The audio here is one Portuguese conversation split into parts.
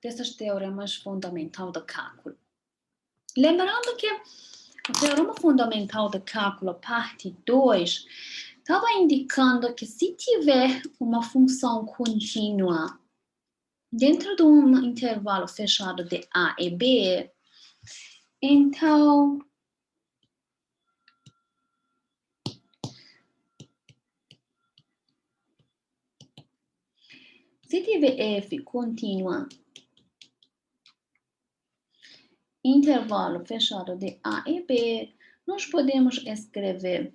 desses teoremas fundamentais do cálculo. Lembrando que o teorema fundamental do cálculo, parte 2, estava indicando que se tiver uma função contínua dentro de um intervalo fechado de A e B, então se tiver f contínua, intervalo fechado de A e B, nós podemos escrever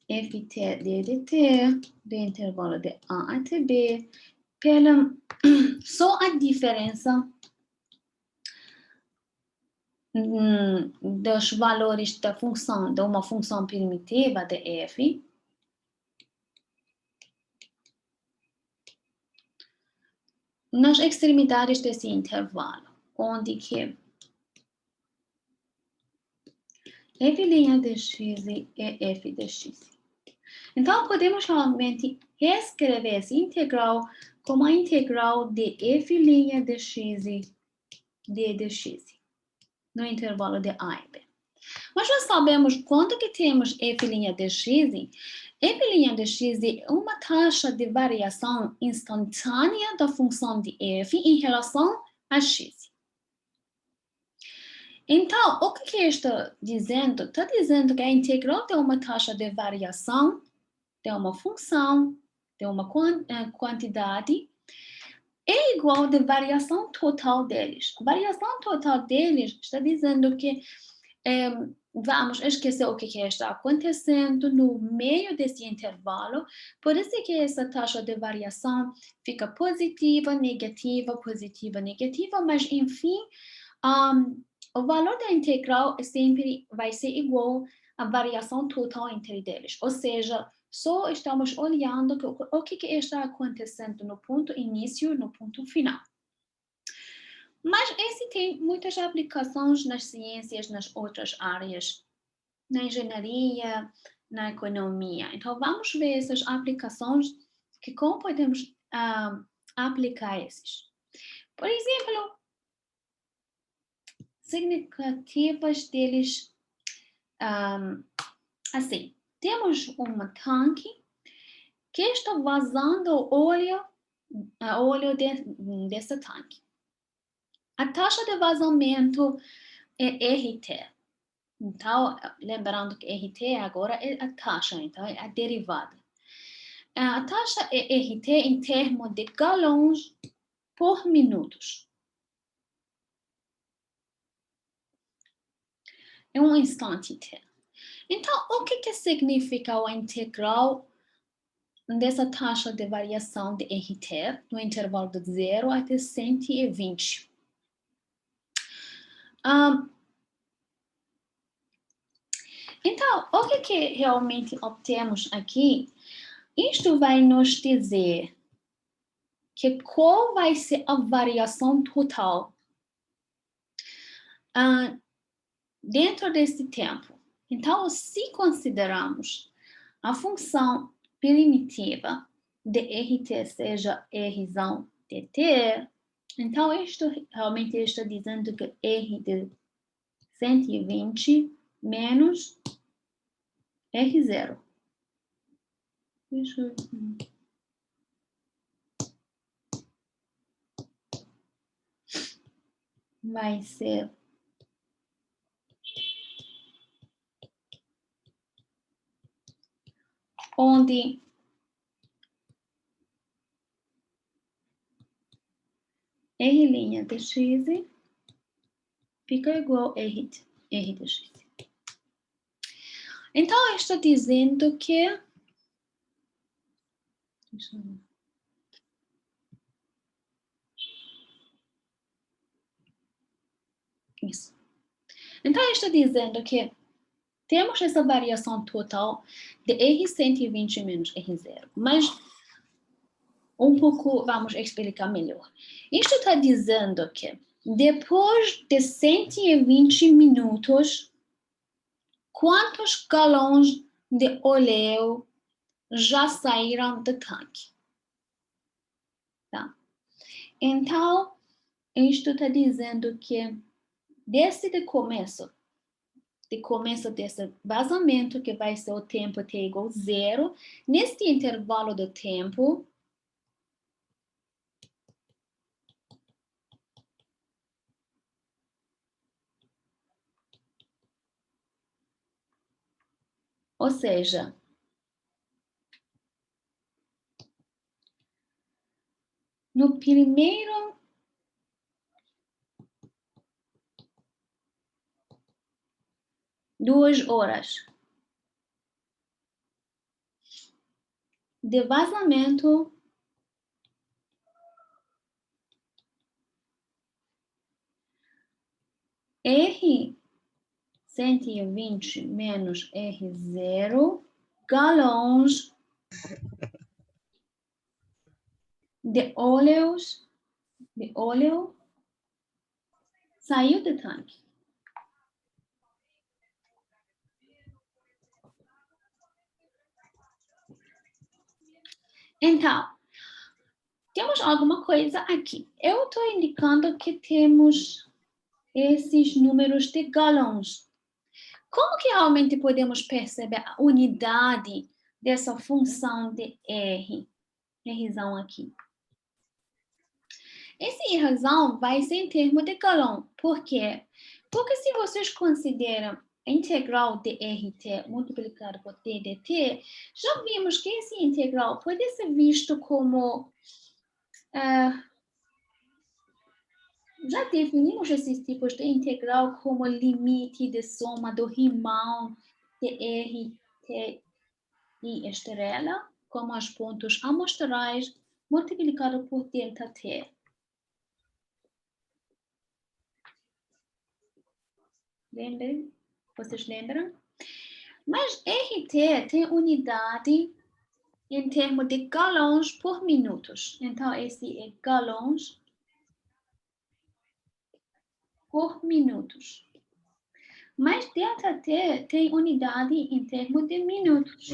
ft dt de intervalo de A até B pela só a diferença dos valores da função, de uma função primitiva de f nas extremidades desse intervalo, onde que f' de x é f de x. Então, podemos realmente reescrever esse integral como a integral de f' de x d de x, no intervalo de A e B. Mas já sabemos quanto que temos f' de x. F' de x é uma taxa de variação instantânea da função de f em relação a x. Então, o que está dizendo? Está dizendo que a integral de uma taxa de variação de uma função, de uma quantidade, é igual à variação total deles. A variação total deles está dizendo que vamos esquecer o que está acontecendo no meio desse intervalo, por isso que essa taxa de variação fica positiva, negativa, mas enfim, o valor da integral sempre vai ser igual à variação total entre eles, ou seja, só estamos olhando o que está acontecendo no ponto início, no ponto final. Mas esse tem muitas aplicações nas ciências, nas outras áreas, na engenharia, na economia. Então, vamos ver essas aplicações, que como podemos aplicar esses. Por exemplo, significativas deles, assim, temos um tanque que está vazando óleo desse tanque. A taxa de vazamento é RT. Então, lembrando que RT agora é a taxa, então é a derivada. A taxa é RT em termos de galões por minutos. É um instante T. Então, o que significa a integral dessa taxa de variação de RT no intervalo de 0 até 120? Então, o que realmente obtemos aqui? Isto vai nos dizer que qual vai ser a variação total dentro desse tempo. Então, se considerarmos a função primitiva de RT seja R de T, então isto realmente está dizendo que R de 120 menos R0. Deixa eu... vai ser onde R' de x fica igual a R de x. Então, estou dizendo que... Deixa eu ver. Isso. Então, estou dizendo que temos essa variação total de R120 menos R0. Mas, um pouco, vamos explicar melhor. Isto está dizendo que depois de 120 minutos, quantos galões de óleo já saíram do tanque? Tá? Então, isto está dizendo que desde o começo desse vazamento, que vai ser o tempo t igual 0, neste intervalo do tempo, ou seja, no primeiro duas horas de vazamento, R120 menos R0 galões de óleo saiu do tanque. Então, temos alguma coisa aqui. Eu estou indicando que temos esses números de galões. Como que realmente podemos perceber a unidade dessa função de R? Rzão aqui. Esse Rzão vai ser em termos de galão. Por quê? Porque se vocês consideram a integral de RT multiplicado por t dt, já vimos que esse integral pode ser visto como... já definimos esses tipos de integral como limite de soma do Riemann de RT e estrela, como os pontos amostrais, multiplicado por ΔT. Lembrem? Vocês lembram? Mas RT tem unidade em termos de galões por minutos. Então, esse é galões por minutos. Mas ΔT tem unidade em termos de minutos.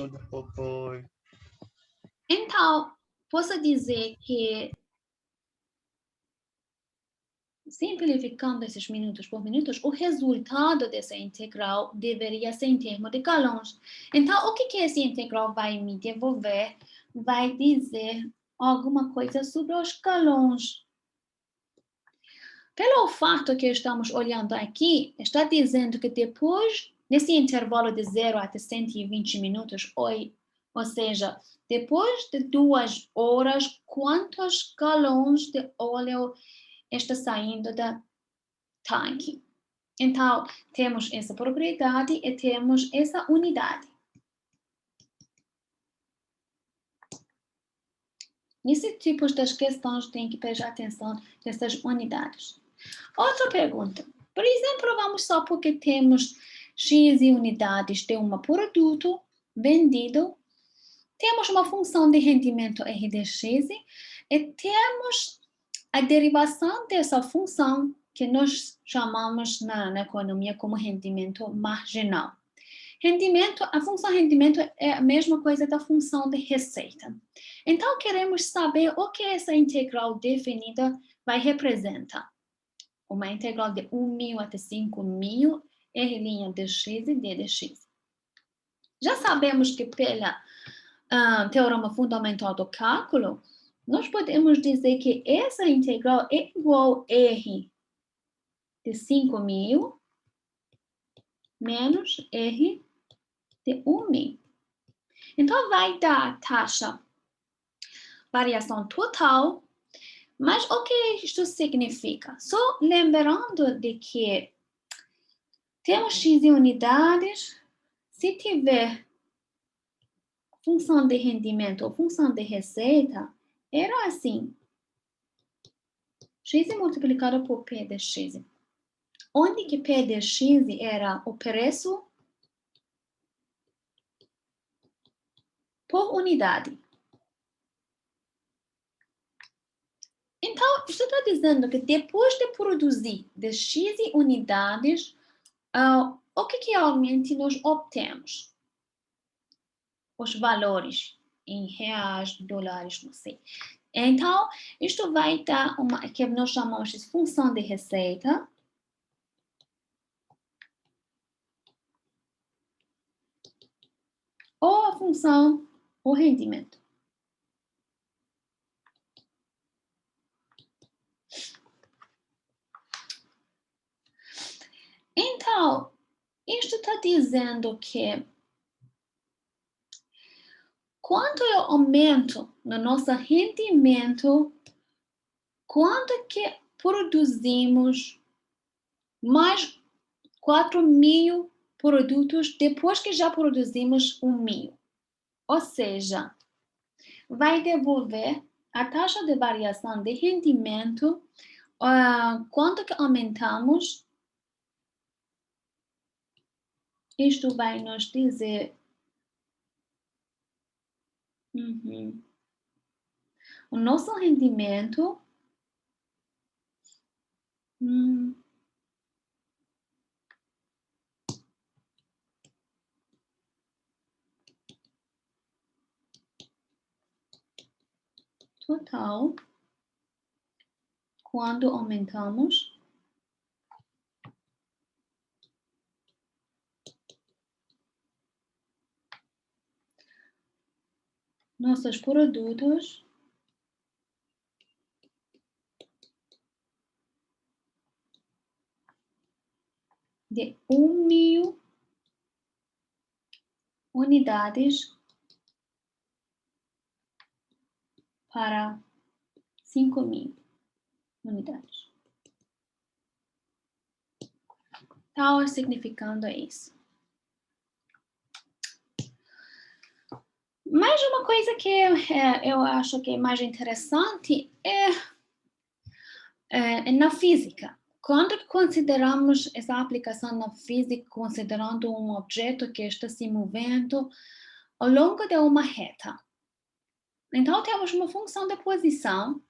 Então, posso dizer que, simplificando esses minutos por minutos, o resultado dessa integral deveria ser em termos de galões. Então, o que esse integral vai me devolver? Vai dizer alguma coisa sobre os galões. Pelo fato que estamos olhando aqui, está dizendo que depois, nesse intervalo de 0 até 120 minutos, ou seja, depois de 2 horas, quantos galões de óleo está saindo do tanque? Então, temos essa propriedade e temos essa unidade. Nesse tipo de questões, tem que prestar atenção nessas unidades. Outra pergunta. Por exemplo, vamos só porque temos X unidades de um produto vendido, temos uma função de rendimento R de X e temos a derivação dessa função que nós chamamos na economia como rendimento marginal. A função rendimento é a mesma coisa da função de receita. Então, queremos saber o que essa integral definida vai representar. Uma integral de 1.000 até 5.000, R' de x e d de x. Já sabemos que pela teorema fundamental do cálculo, nós podemos dizer que essa integral é igual a R de 5.000 menos R de 1.000. Então, vai dar a taxa variação total. Mas o que isso significa? Só lembrando de que temos X unidades, se tiver função de rendimento ou função de receita, era assim, X multiplicado por P de X. Onde que P de X era o preço por unidade. Então, isso está dizendo que depois de produzir de X unidades, o que realmente nós obtemos? Os valores em reais, dólares, não sei. Então, isto vai dar uma, que nós chamamos de função de receita. Ou a função, o rendimento. Então, isto está dizendo que quanto eu aumento no nosso rendimento, quanto que produzimos mais 4.000 produtos depois que já produzimos 1.000. Ou seja, vai devolver a taxa de variação de rendimento, quanto que aumentamos. Isto vai nos dizer o nosso rendimento total quando aumentamos nossos produtos de 1.000 unidades para 5.000 unidades. Tal significando isso. Mais uma coisa que eu acho que é mais interessante é na física. Quando consideramos essa aplicação na física, considerando um objeto que está se movendo ao longo de uma reta. Então, temos uma função de posição.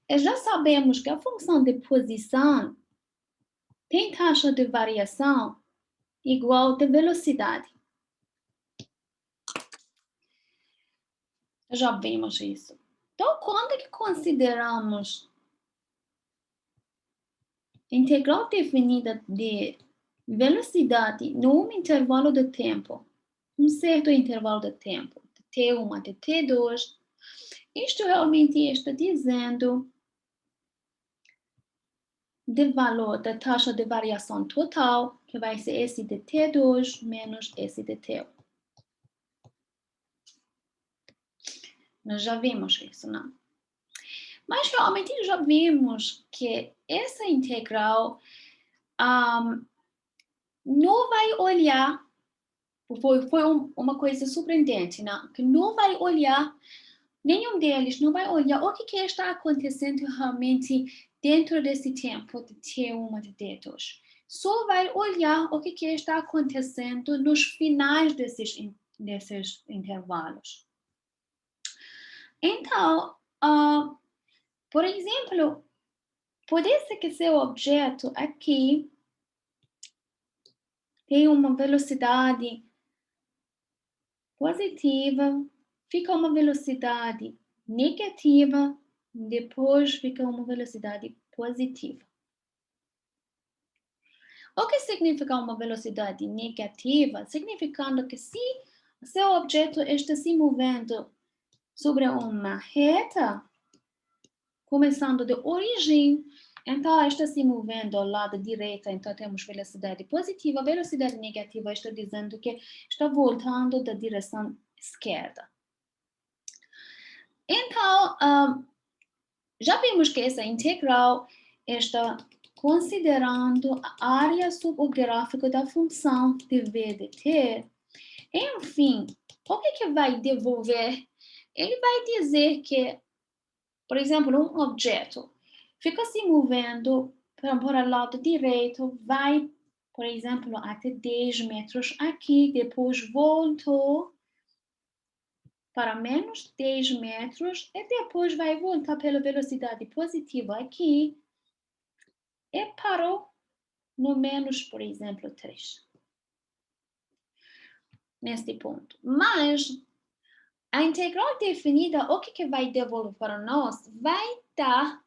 E já sabemos que a função de posição tem taxa de variação igual de velocidade. Já vimos isso. Então, quando que consideramos integral definida de velocidade num intervalo de tempo, um certo intervalo de tempo, de T1 até T2, isto realmente está dizendo do valor da taxa de variação total, que vai ser S de T2 menos S de T1. Nós já vimos isso, não? Mas realmente já vimos que essa integral não vai olhar, foi uma coisa surpreendente, não? Que não vai olhar, nenhum deles não vai olhar o que está acontecendo realmente dentro desse tempo de T1 e de T2. Só vai olhar o que está acontecendo nos finais desses intervalos. Então, por exemplo, pode ser que seu objeto aqui tem uma velocidade positiva, fica uma velocidade negativa, depois fica uma velocidade positiva. O que significa uma velocidade negativa? Significando que se seu objeto está se movendo sobre uma reta, começando de origem, então está se movendo ao lado direito, então temos velocidade positiva, velocidade negativa está dizendo que está voltando da direção esquerda. Então, já vimos que essa integral está considerando a área subgráfica da função de v de t. Enfim, o que vai devolver? Ele vai dizer que, por exemplo, um objeto fica se movendo para o lado direito, vai, por exemplo, até 10 metros aqui, depois voltou para menos 10 metros e depois vai voltar pela velocidade positiva aqui e parou no menos, por exemplo, 3. Neste ponto. Mas A integral definida, o que vai devolver para nós? Vai dar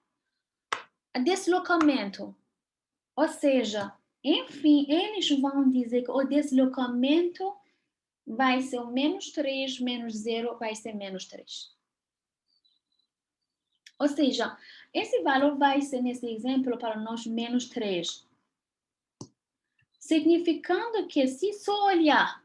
deslocamento. Ou seja, enfim, eles vão dizer que o deslocamento vai ser o menos 3, menos 0 vai ser menos 3. Ou seja, esse valor vai ser, nesse exemplo, para nós, menos 3. Significando que se só olhar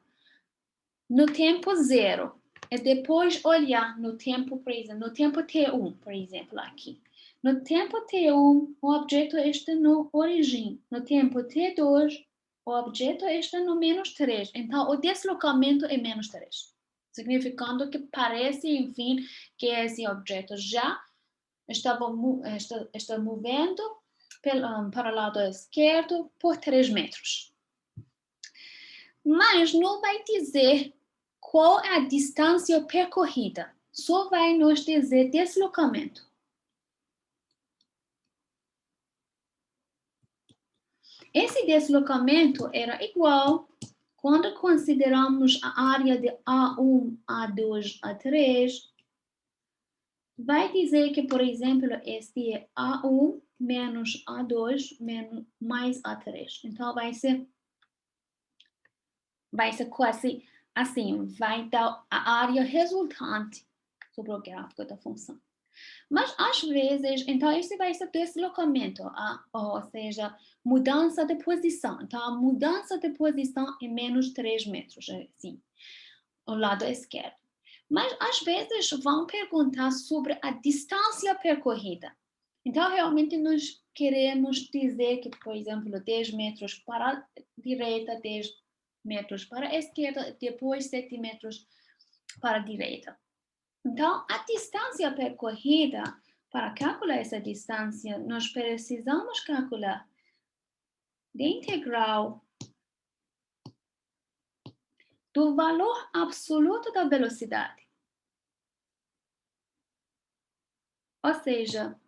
no tempo 0 e depois olhar no tempo, por exemplo, no tempo t1, por exemplo, aqui. No tempo t1, o objeto está no origem. No tempo t2, o objeto está no menos 3. Então, o deslocamento é menos 3. Significando que parece, enfim, que esse objeto já está movendo para o lado esquerdo por 3 metros. Mas não vai dizer qual é a distância percorrida. Só vai nos dizer deslocamento. Esse deslocamento era igual quando consideramos a área de A1, A2, A3. Vai dizer que, por exemplo, este é A1 menos A2 menos, mais A3. Então, vai ser quase assim, vai dar a área resultante sobre o gráfico da função. Mas, às vezes, então, esse vai ser deslocamento, ou seja, mudança de posição. Então, a mudança de posição é menos 3 metros, assim, ao lado esquerdo. Mas, às vezes, vão perguntar sobre a distância percorrida. Então, realmente, nós queremos dizer que, por exemplo, 10 metros para a direita, 10 metros para a esquerda, depois 7 metros para a direita. Então, a distância percorrida, para calcular essa distância, nós precisamos calcular a integral do valor absoluto da velocidade. Ou seja,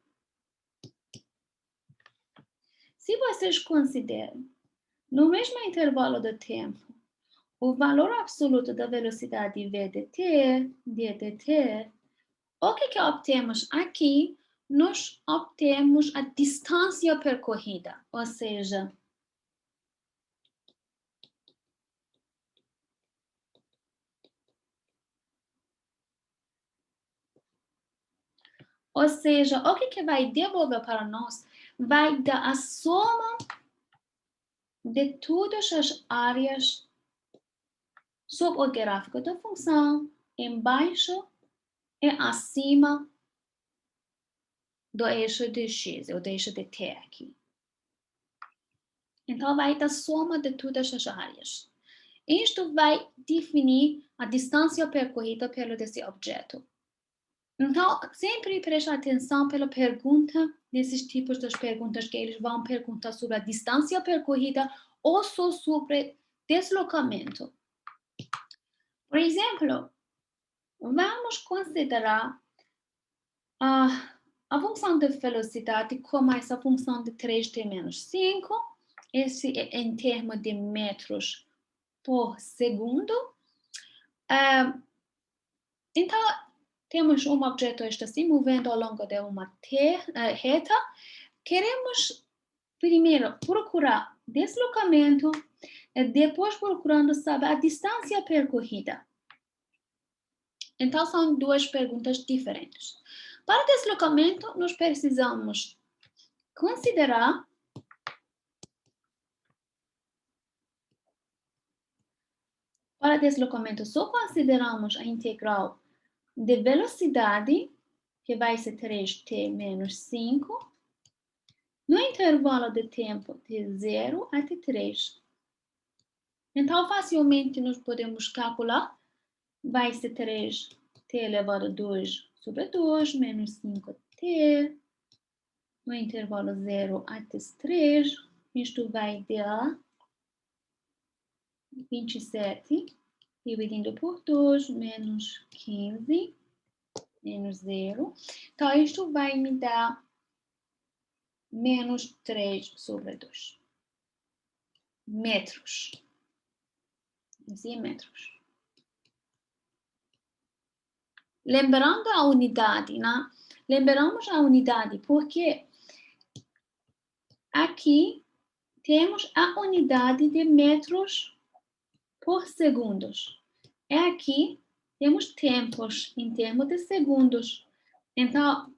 se vocês consideram, no mesmo intervalo de tempo, o valor absoluto da velocidade v dt, o que obtemos aqui? Nós obtemos a distância percorrida, ou seja, o que vai devolver para nós? Vai dar a soma de todas as áreas sob o gráfico da função, embaixo e acima do eixo de x, ou do eixo de t aqui. Então, vai dar a soma de todas as áreas. Isto vai definir a distância percorrida pelo desse objeto. Então, sempre preste atenção pela pergunta, desses tipos de perguntas que eles vão perguntar sobre a distância percorrida ou só sobre deslocamento. Por exemplo, vamos considerar a função de velocidade como essa função de 3t menos 5, esse é em termos de metros por segundo. Então, temos um objeto que está se movendo ao longo de uma reta. Queremos primeiro procurar deslocamento e depois procurando saber a distância percorrida. Então, são duas perguntas diferentes. Para deslocamento, nós precisamos considerar para deslocamento, só consideramos a integral de velocidade, que vai ser 3t menos 5, no intervalo de tempo de 0 até 3. Então, facilmente nós podemos calcular, vai ser 3t elevado a 2 sobre 2, menos 5t, no intervalo 0 até 3, isto vai dar 27, dividindo por 2, menos 15, menos 0. Então, isto vai me dar menos 3 sobre 2 metros. Isso é metros. lembrando a unidade, né? Lembramos a unidade porque aqui temos a unidade de metros por segundos. E aqui temos tempos em termos de segundos. Então,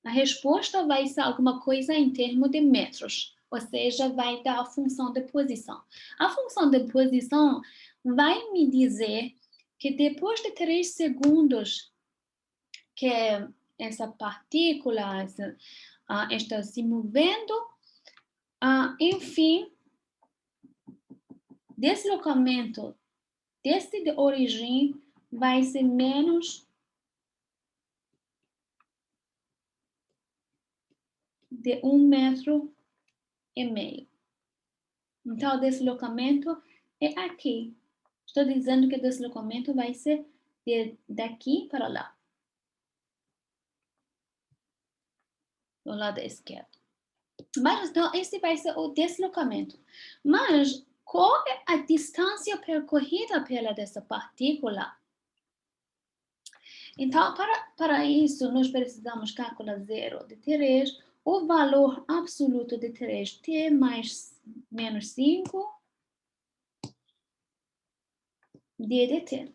a resposta vai ser alguma coisa em termos de metros, ou seja, vai dar a função de posição. A função de posição vai me dizer que depois de 3 segundos que essa partícula está se movendo, enfim, deslocamento desse de origem vai ser menos de 1,5 metro. Então, o deslocamento é aqui. Estou dizendo que o deslocamento vai ser daqui para lá. Do lado esquerdo. Mas, então, esse vai ser o deslocamento. Mas, qual é a distância percorrida pela dessa partícula? Então, para isso, nós precisamos calcular zero de 3, o valor absoluto de 3t mais menos 5 dt.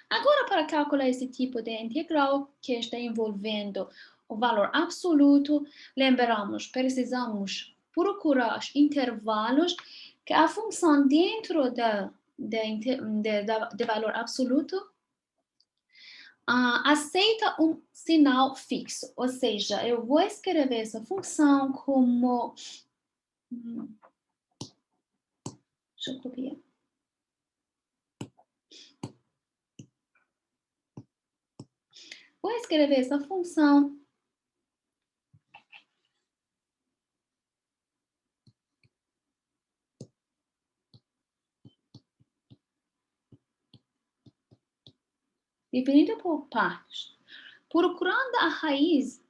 Agora, para calcular esse tipo de integral que está envolvendo o valor absoluto, lembramos, precisamos procurar os intervalos que a função dentro de valor absoluto aceita um sinal fixo, ou seja, eu vou escrever essa função como... Deixa eu copiar. Vou escrever essa função dividida por partes, procurando a raiz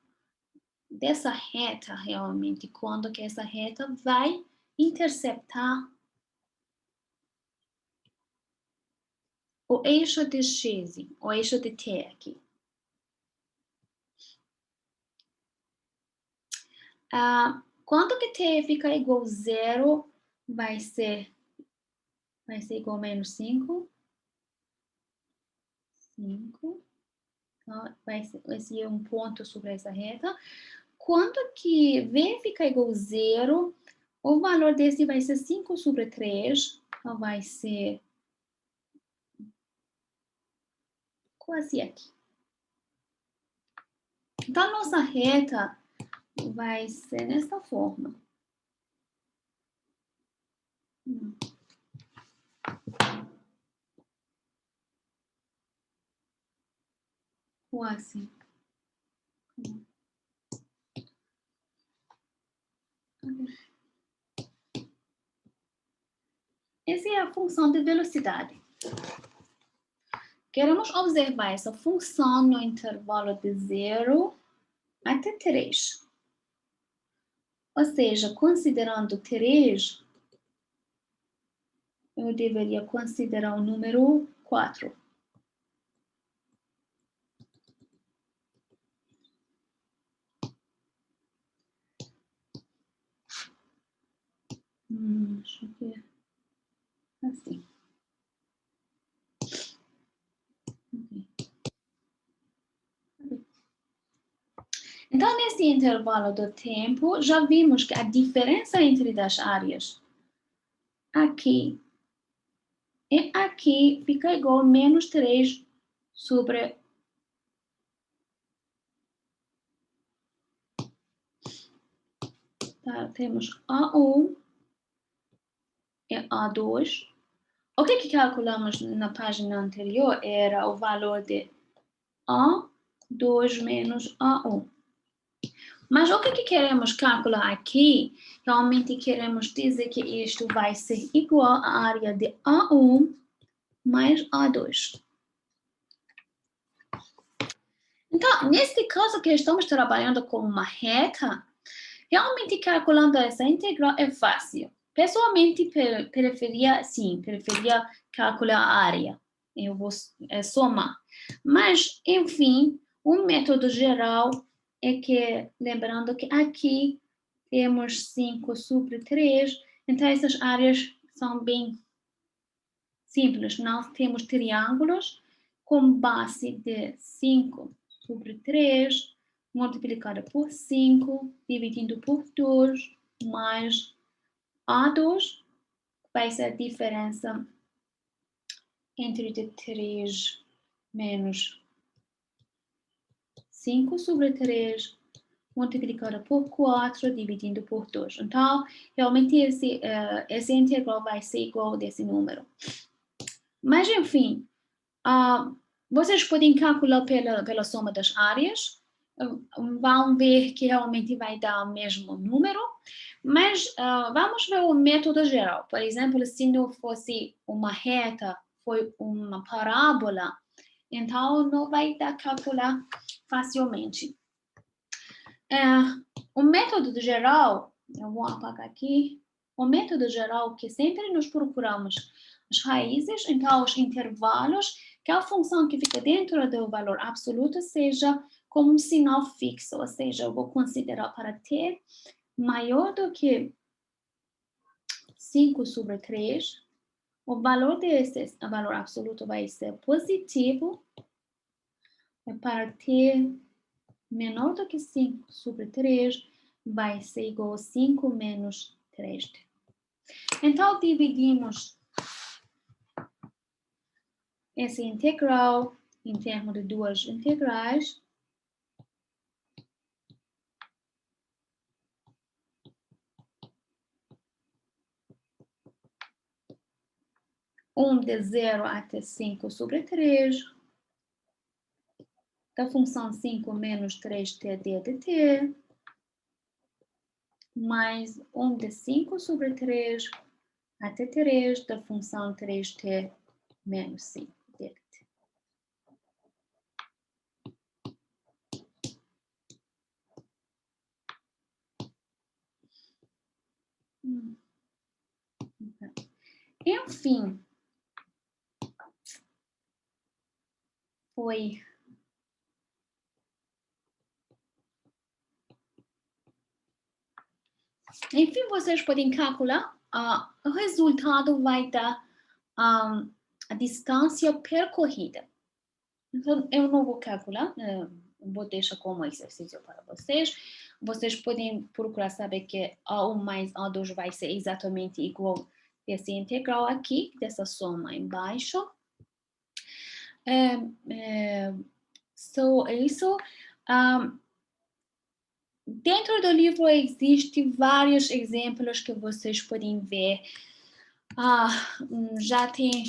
dessa reta realmente, quando que essa reta vai interceptar o eixo de x, o eixo de t aqui. Quando que t fica igual a 0, vai ser igual a menos 5. 5. Então, vai ser um ponto sobre essa reta. Quando que v fica igual a 0, o valor desse vai ser 5 sobre 3. Então, vai ser quase aqui. Então, nossa reta vai ser nessa forma. Quase. Essa é a função de velocidade. Queremos observar essa função no intervalo de 0 até 3. Ou seja, considerando 3, eu deveria considerar o número 4. Deixa eu ver. Assim. Então, nesse intervalo do tempo, já vimos que a diferença entre as áreas aqui e aqui fica igual a menos 3 sobre temos A1 e A2. O que calculamos na página anterior era o valor de A2 menos A1. Mas o que queremos calcular aqui? Realmente queremos dizer que isto vai ser igual à área de A1 mais A2. Então, nesse caso que estamos trabalhando com uma reta, realmente calculando essa integral é fácil. Pessoalmente, preferia calcular a área. eu vou somar. Mas, enfim, o método geral é que, lembrando que aqui temos 5 sobre 3, então essas áreas são bem simples. Nós temos triângulos com base de 5 sobre 3, multiplicado por 5, dividindo por 2, mais A2, vai ser a diferença entre 3 menos 5 sobre 3, multiplicado por 4, dividindo por 2. Então, realmente, esse integral vai ser igual a esse número. Mas, enfim, vocês podem calcular pela soma das áreas, vão ver que realmente vai dar o mesmo número, mas vamos ver o método geral. Por exemplo, se não fosse uma reta, foi uma parábola, então não vai dar calcular facilmente. O método geral, eu vou apagar aqui, o método geral que sempre nós procuramos as raízes, então os intervalos, que a função que fica dentro do valor absoluto seja como um sinal fixo, ou seja, eu vou considerar para t maior do que 5 sobre 3, o valor desse valor absoluto vai ser positivo, e para t menor do que 5 sobre 3 vai ser igual a 5 menos 3t. Então, dividimos esse integral em termos de duas integrais. De 0 até 5 sobre 3, da função 5 menos 3t d de t, mais de 5 sobre 3 até 3, da função 3t menos 5 d de t. Enfim, foi enfim, vocês podem calcular, o resultado vai dar a distância percorrida. Então, eu não vou calcular, vou deixar como exercício para vocês. Vocês podem procurar saber que A1 mais A2 vai ser exatamente igual desse integral aqui, dessa soma embaixo. Isso. Dentro do livro existem vários exemplos que vocês podem ver. Já tem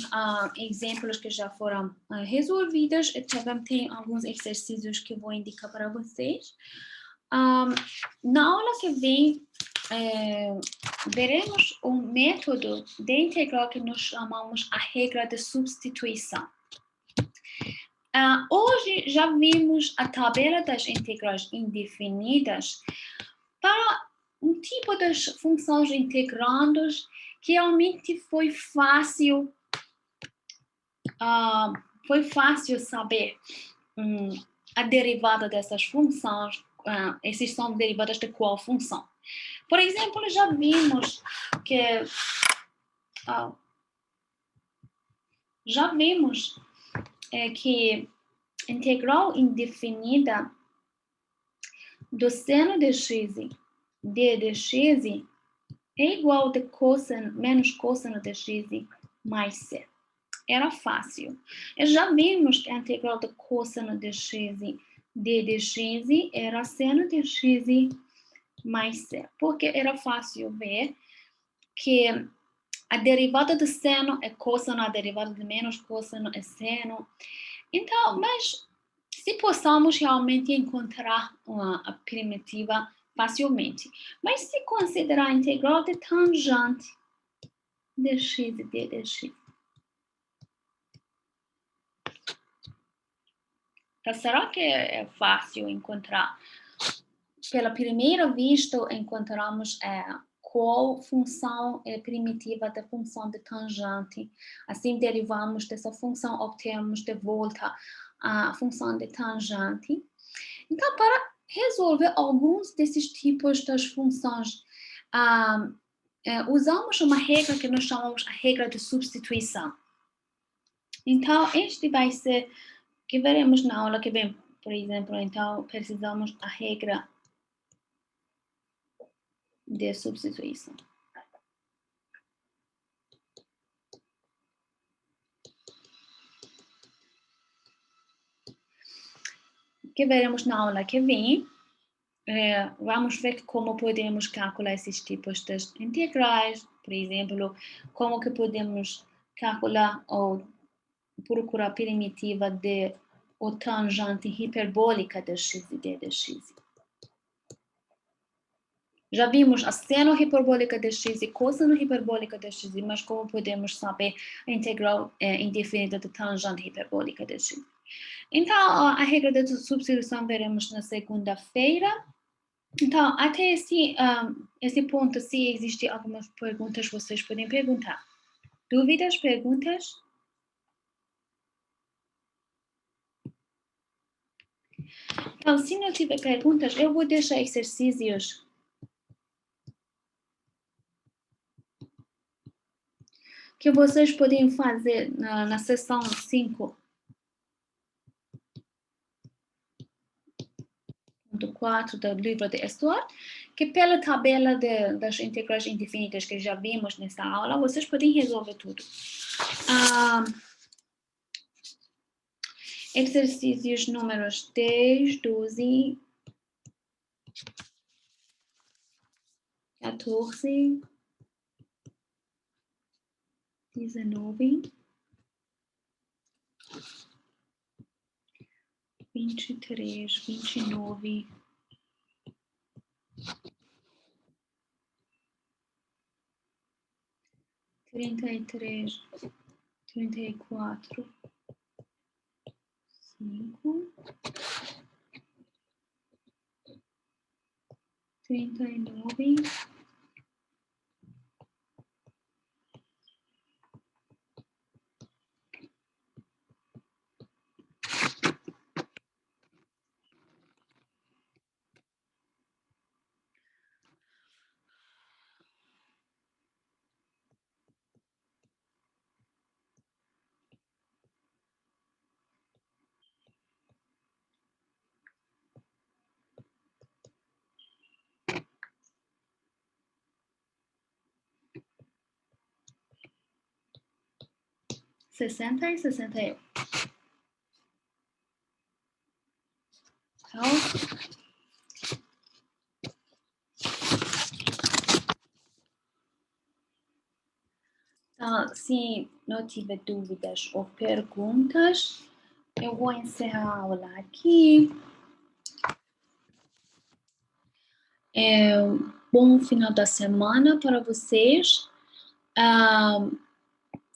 exemplos que já foram resolvidos e também tem alguns exercícios que vou indicar para vocês. Na aula que vem, veremos um método de integral que nós chamamos a regra de substituição. Hoje já vimos a tabela das integrais indefinidas para um tipo de funções integrandos que realmente foi fácil saber a derivada dessas funções, esses são derivadas de qual função. Por exemplo, já vimos que integral indefinida do seno de x d de x é igual a cosseno menos cosseno de x mais c. Era fácil. E já vimos que a integral de cosseno de x d de x era seno de x mais c, porque era fácil ver que a derivada de seno é cosseno, a derivada de menos cosseno é seno. Então, mas se possamos realmente encontrar a primitiva facilmente. Mas se considerar a integral de tangente de x d de x. Então, será que é fácil encontrar? Pela primeira vista, encontramos qual função é primitiva da função de tangente. Assim, derivamos dessa função, obtemos de volta a função de tangente. Então, para resolver alguns desses tipos das funções, usamos uma regra que nós chamamos a regra de substituição. Então, este vai ser, que veremos na aula que vem, por exemplo. Então, precisamos da regra de substituição. Que veremos na aula que vem. Vamos ver como podemos calcular esses tipos de integrais, por exemplo, como que podemos calcular ou procurar a primitiva de ou tangente hiperbólica de x e d de x. Já vimos a seno hiperbólica de x e cosseno hiperbólica de x, mas como podemos saber a integral indefinida de tangente hiperbólica de x? Então, a regra de substituição veremos na segunda-feira. Então, até esse ponto, se existem algumas perguntas, vocês podem perguntar. Dúvidas, perguntas? Então, se não tiver perguntas, eu vou deixar exercícios que vocês podem fazer na sessão 5.4 do livro de Stuart, que pela tabela das integrais indefinidas que já vimos nessa aula, vocês podem resolver tudo. Exercícios números 10, 12, 14, 19, 23, 29, 33, 34, 5, 39, 60 e 61. Então, se não tiver dúvidas ou perguntas, eu vou encerrar a aula aqui. Bom final da semana para vocês.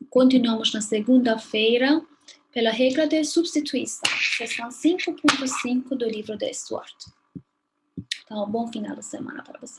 Continuamos na segunda-feira pela regra de substituição, sessão 5.5 do livro de Stuart. Então, bom final de semana para vocês.